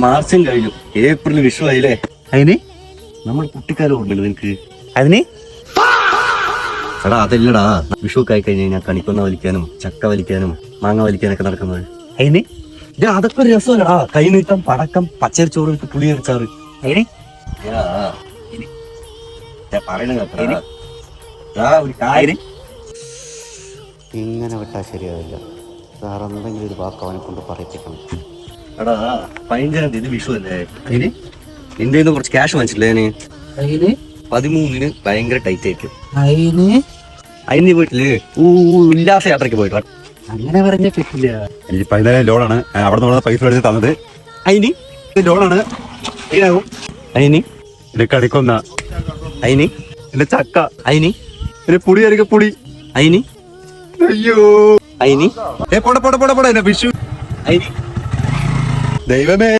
മാർച്ചും കഴിഞ്ഞു, ഏപ്രിൽ വിഷു ആയില്ലേ? അതിന് നമ്മൾ കുട്ടിക്കാലം ഓർമ്മയില്ല നിനക്ക്? അതിന് എടാ അതല്ലടാ, വിഷു ഒക്കെ ആയി കഴിഞ്ഞാൽ കണിക്കൊന്ന വലിക്കാനും ചക്ക വലിക്കാനും മാങ്ങ വലിക്കാനൊക്കെ നടക്കുന്നത്. അതിന് അതൊക്കെ ഒരു രസമല്ലടാ. കൈനീട്ടം, പടക്കം, പച്ചരിച്ചോറ് ഇട്ട് പുളി അരച്ചാറ്. അതിന് ഇങ്ങനെ വിട്ടാൽ ശരിയാവില്ല. വേറെ എന്തെങ്കിലും ഒരു വാക്ക് അവനെ കൊണ്ട് പറയിപ്പിക്കണം. എടാ 15-ാം തീയതി വിഷു അല്ലേ? അതിന് നിന്റെ കുറച്ച് ക്യാഷ് വാങ്ങിച്ചില്ലേ? ഞാൻ 13-ന് ഭയങ്കര ടൈറ്റ് ആയിരിക്കും. അതിന് വീട്ടില് ഉല്ലാസയാത്രക്ക് പോയിട്ട് അങ്ങനെ പറഞ്ഞ പറ്റില്ല. ഈ 15,000 ലോണാണ് അവിടെ നിന്ന് പൈസ എടുത്ത് തന്നത്. അതിന് ലോണാണ്. അതിന് എന്റെ കടിക്കൊന്ന, അതിന് എന്റെ ചക്ക, അതിന് എന്റെ പുളി അരിക പുളി, അതിന് അയ്യോ അതിന് പോടെ പോടെ പോടെ പോടെ വിഷു അതിന് ദൈവമേ.